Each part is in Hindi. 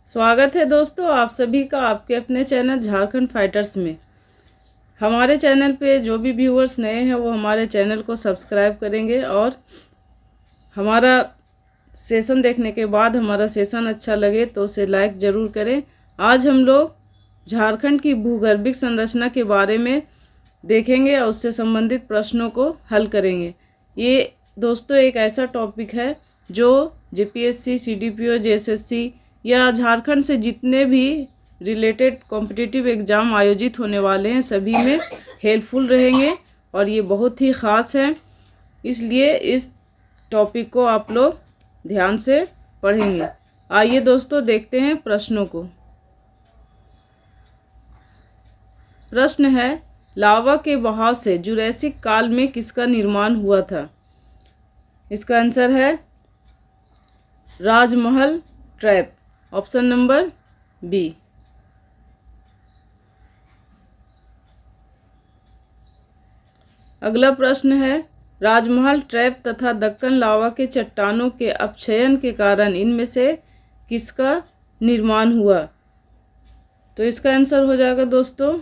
स्वागत है दोस्तों आप सभी का आपके अपने चैनल झारखंड फाइटर्स में। हमारे चैनल पे जो भी व्यूअर्स नए हैं वो हमारे चैनल को सब्सक्राइब करेंगे और हमारा सेशन देखने के बाद हमारा सेशन अच्छा लगे तो उसे लाइक ज़रूर करें। आज हम लोग झारखंड की भूगर्भिक संरचना के बारे में देखेंगे और उससे संबंधित प्रश्नों को हल करेंगे। ये दोस्तों एक ऐसा टॉपिक है जो जेपीएससी, सीडीपीओ, जेएसएससी या झारखंड से जितने भी रिलेटेड कॉम्पिटिटिव एग्ज़ाम आयोजित होने वाले हैं सभी में हेल्पफुल रहेंगे और ये बहुत ही ख़ास है, इसलिए इस टॉपिक को आप लोग ध्यान से पढ़ेंगे। आइए दोस्तों देखते हैं प्रश्नों को। प्रश्न है, लावा के बहाव से जुरैसिक काल में किसका निर्माण हुआ था? इसका आंसर है राजमहल ट्रैप, ऑप्शन नंबर बी। अगला प्रश्न है, राजमहल ट्रैप तथा दक्कन लावा के चट्टानों के अपक्षयन के कारण इनमें से किसका निर्माण हुआ? तो इसका आंसर हो जाएगा दोस्तों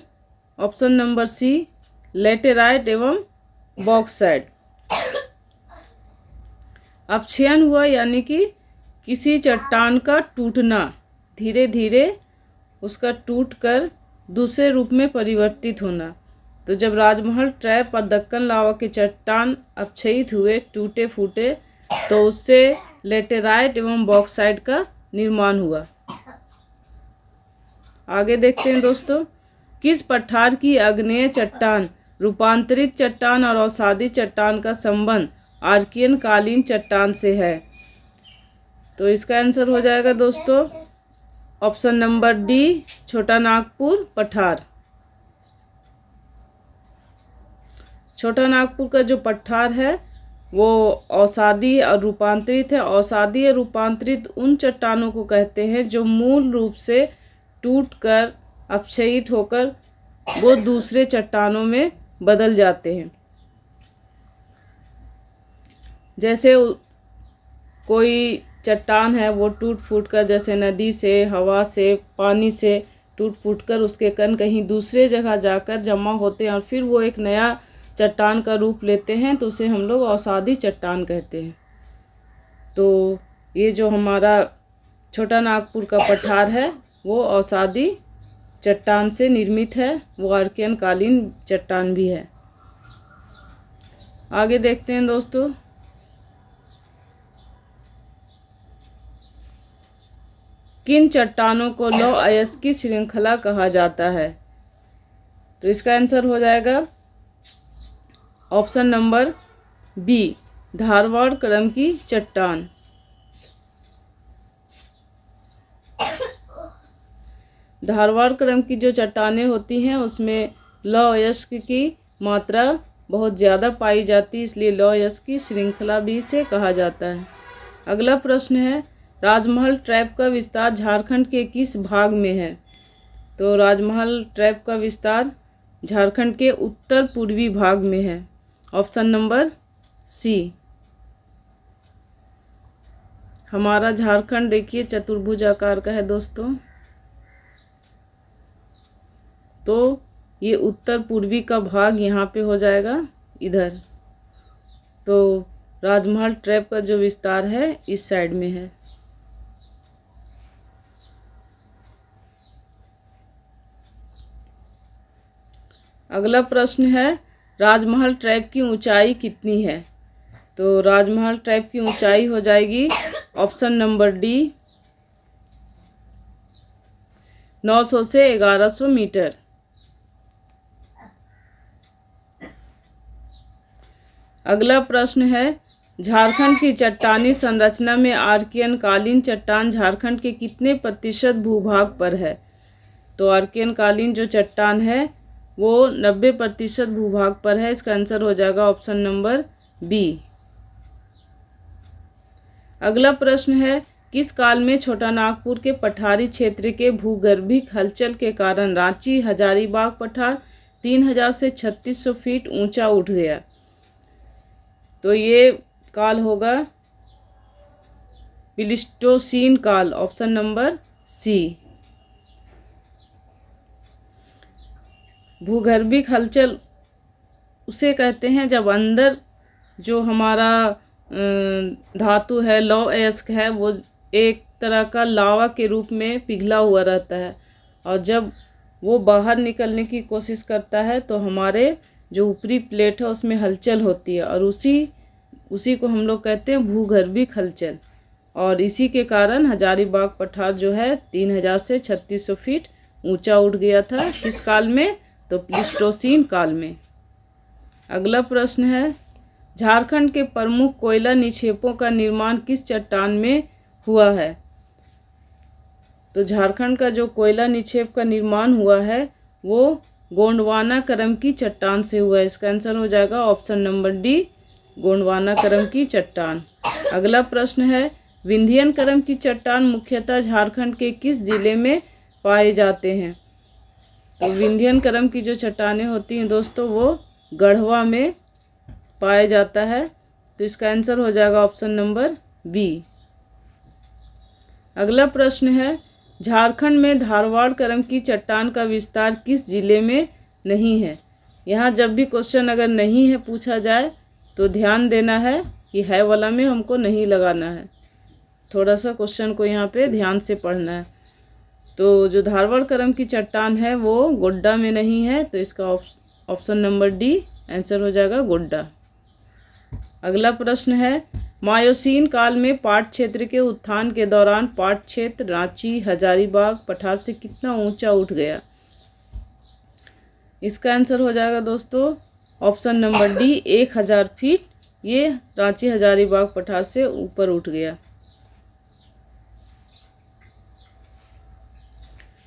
ऑप्शन नंबर सी, लेटेराइट एवं बॉक्साइट। अपक्षयन हुआ यानी कि किसी चट्टान का टूटना, धीरे धीरे उसका टूटकर दूसरे रूप में परिवर्तित होना। तो जब राजमहल ट्रैप और दक्कन लावा के चट्टान अपक्षयित हुए, टूटे फूटे, तो उससे लेटेराइट एवं बॉक्साइट का निर्माण हुआ। आगे देखते हैं दोस्तों, किस पठार की आग्नेय चट्टान, रूपांतरित चट्टान और अवसादी चट्टान का संबंध आर्कियन कालीन चट्टान से है? तो इसका आंसर हो जाएगा दोस्तों ऑप्शन नंबर डी, छोटा नागपुर पठार। छोटा नागपुर का जो पठार है वो अवसादी और रूपांतरित है। अवसादी और रूपांतरित उन चट्टानों को कहते हैं जो मूल रूप से टूटकर अपक्षयित होकर वो दूसरे चट्टानों में बदल जाते हैं। जैसे कोई चट्टान है वो टूट फूट कर, जैसे नदी से, हवा से, पानी से टूट फूट कर उसके कण कहीं दूसरे जगह जाकर जमा होते हैं और फिर वो एक नया चट्टान का रूप लेते हैं, तो उसे हम लोग अवसादी चट्टान कहते हैं। तो ये जो हमारा छोटा नागपुर का पठार है वो अवसादी चट्टान से निर्मित है, वो आर्कियन कालीन चट्टान भी है। आगे देखते हैं दोस्तों, किन चट्टानों को लौह अयस्की श्रृंखला कहा जाता है? तो इसका आंसर हो जाएगा ऑप्शन नंबर बी, धारवाड़ क्रम की चट्टान। धारवाड़ क्रम की जो चट्टानें होती हैं उसमें लौह अयस्क की मात्रा बहुत ज़्यादा पाई जाती है, इसलिए लौह अयस्की श्रृंखला भी इसे कहा जाता है। अगला प्रश्न है, राजमहल ट्रैप का विस्तार झारखंड के किस भाग में है? तो राजमहल ट्रैप का विस्तार झारखंड के उत्तर पूर्वी भाग में है, ऑप्शन नंबर सी। हमारा झारखंड देखिए चतुर्भुज आकार का है दोस्तों, तो ये उत्तर पूर्वी का भाग यहाँ पे हो जाएगा इधर। तो राजमहल ट्रैप का जो विस्तार है इस साइड में है। अगला प्रश्न है, राजमहल ट्रैप की ऊंचाई कितनी है? तो राजमहल ट्रैप की ऊंचाई हो जाएगी ऑप्शन नंबर डी, 900 से 1100 मीटर। अगला प्रश्न है, झारखंड की चट्टानी संरचना में आर्कियन कालीन चट्टान झारखंड के कितने प्रतिशत भूभाग पर है? तो आर्कियन कालीन जो चट्टान है वो 90% भूभाग पर है। इसका आंसर हो जाएगा ऑप्शन नंबर बी। अगला प्रश्न है, किस काल में छोटा नागपुर के पठारी क्षेत्र के भूगर्भिक हलचल के कारण रांची हजारीबाग पठार 3000 से 3600 फीट ऊंचा उठ गया? तो ये काल होगा प्लीस्टोसीन काल, ऑप्शन नंबर सी। भूगर्भिक हलचल उसे कहते हैं जब अंदर जो हमारा धातु है, लौह अयस्क है, वो एक तरह का लावा के रूप में पिघला हुआ रहता है, और जब वो बाहर निकलने की कोशिश करता है तो हमारे जो ऊपरी प्लेट है उसमें हलचल होती है, और उसी को हम लोग कहते हैं भूगर्भिक हलचल। और इसी के कारण हजारीबाग पठार जो है 3000 से 3600 फीट ऊंचा उठ गया था। किस काल में? तो प्लीस्टोसीन काल में। अगला प्रश्न है, झारखंड के प्रमुख कोयला निक्षेपों का निर्माण किस चट्टान में हुआ है? तो झारखंड का जो कोयला निक्षेप का निर्माण हुआ है वो गोंडवाना करम की चट्टान से हुआ है। इसका आंसर हो जाएगा ऑप्शन नंबर डी, गोंडवाना करम की चट्टान। अगला प्रश्न है, विंध्यन करम की चट्टान मुख्यतः झारखंड के किस जिले में पाए जाते हैं? तो विंध्यन करम की जो चट्टानें होती हैं दोस्तों वो गढ़वा में पाया जाता है। तो इसका आंसर हो जाएगा ऑप्शन नंबर बी। अगला प्रश्न है, झारखंड में धारवाड़ करम की चट्टान का विस्तार किस जिले में नहीं है? यहाँ जब भी क्वेश्चन अगर नहीं है पूछा जाए तो ध्यान देना है कि है वाला में हमको नहीं लगाना है, थोड़ा सा क्वेश्चन को यहाँ पे ध्यान से पढ़ना है। तो जो धारवाड़ करम की चट्टान है वो गोड्डा में नहीं है, तो इसका ऑप्शन नंबर डी आंसर हो जाएगा गोड्डा। अगला प्रश्न है, मायोसीन काल में पाट क्षेत्र के उत्थान के दौरान पाट क्षेत्र रांची, हजारीबाग, पठार से कितना ऊंचा उठ गया? इसका आंसर हो जाएगा दोस्तों ऑप्शन नंबर डी, 1000 फीट ये रांची, हजारीबाग, पठार से ऊपर उठ गया।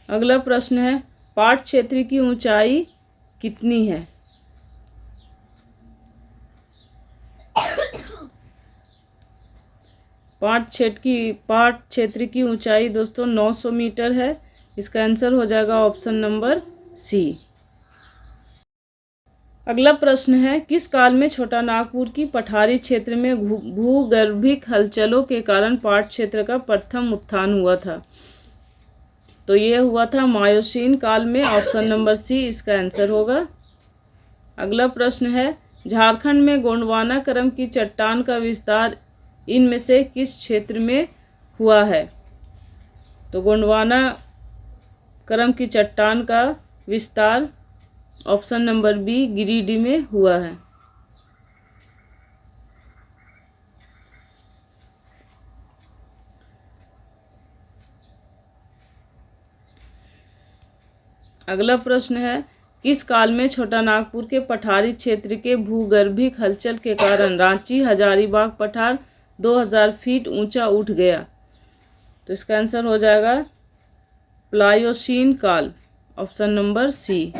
अगला प्रश्न है, पाट क्षेत्र की ऊंचाई कितनी है? पाट क्षेत्र की ऊंचाई दोस्तों 900 मीटर है। इसका आंसर हो जाएगा ऑप्शन नंबर सी। अगला प्रश्न है, किस काल में छोटा नागपुर की पठारी क्षेत्र में भूगर्भिक हलचलों के कारण पाट क्षेत्र का प्रथम उत्थान हुआ था? तो ये हुआ था मायोसीन काल में, ऑप्शन नंबर सी इसका आंसर होगा। अगला प्रश्न है, झारखंड में गोंडवाना करम की चट्टान का विस्तार इनमें से किस क्षेत्र में हुआ है? तो गोंडवाना करम की चट्टान का विस्तार ऑप्शन नंबर बी गिरिडीह में हुआ है। अगला प्रश्न है, किस काल में छोटा नागपुर के पठारी क्षेत्र के भूगर्भिक हलचल के कारण रांची, हजारीबाग, पठार 2000 फीट ऊंचा उठ गया? तो इसका आंसर हो जाएगा प्लायोसीन काल, ऑप्शन नंबर सी।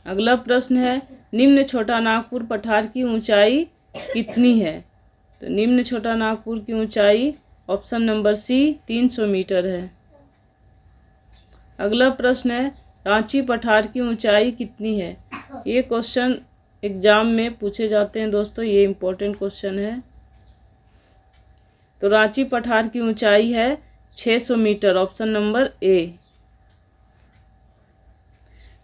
अगला प्रश्न है, निम्न छोटा नागपुर पठार की ऊंचाई कितनी है? तो निम्न छोटा नागपुर की ऊंचाई ऑप्शन नंबर सी 300 मीटर है। अगला प्रश्न है, रांची पठार की ऊंचाई कितनी है? ये क्वेश्चन एग्जाम में पूछे जाते हैं दोस्तों, ये इम्पोर्टेंट क्वेश्चन है। तो रांची पठार की ऊंचाई है 600 metre, option number A.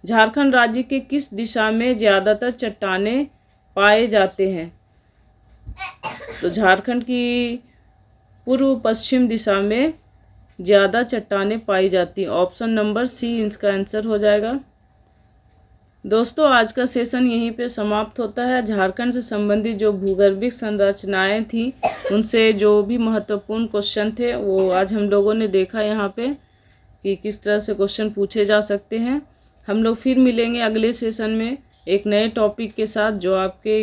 Jharkhand राज्य के किस दिशा में ज़्यादातर चट्टानें पाए जाते हैं? तो झारखंड की पूर्व पश्चिम दिशा में ज़्यादा चट्टानें पाई जाती हैं, ऑप्शन नंबर सी इसका आंसर हो जाएगा। दोस्तों आज का सेशन यहीं पे समाप्त होता है। झारखंड से संबंधित जो भूगर्भिक संरचनाएं थी उनसे जो भी महत्वपूर्ण क्वेश्चन थे वो आज हम लोगों ने देखा यहाँ पे कि किस तरह से क्वेश्चन पूछे जा सकते हैं। हम लोग फिर मिलेंगे अगले सेशन में एक नए टॉपिक के साथ जो आपके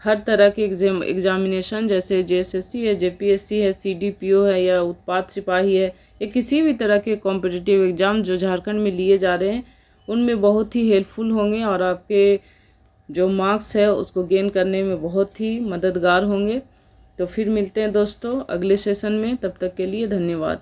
हर तरह के एग्जामिनेशन जैसे JSSC है, JPSC है, CDPO है या उत्पाद सिपाही है या किसी भी तरह के कॉम्पिटिटिव एग्ज़ाम जो झारखंड में लिए जा रहे हैं उनमें बहुत ही हेल्पफुल होंगे और आपके जो मार्क्स है उसको गेन करने में बहुत ही मददगार होंगे। तो फिर मिलते हैं दोस्तों अगले सेशन में, तब तक के लिए धन्यवाद।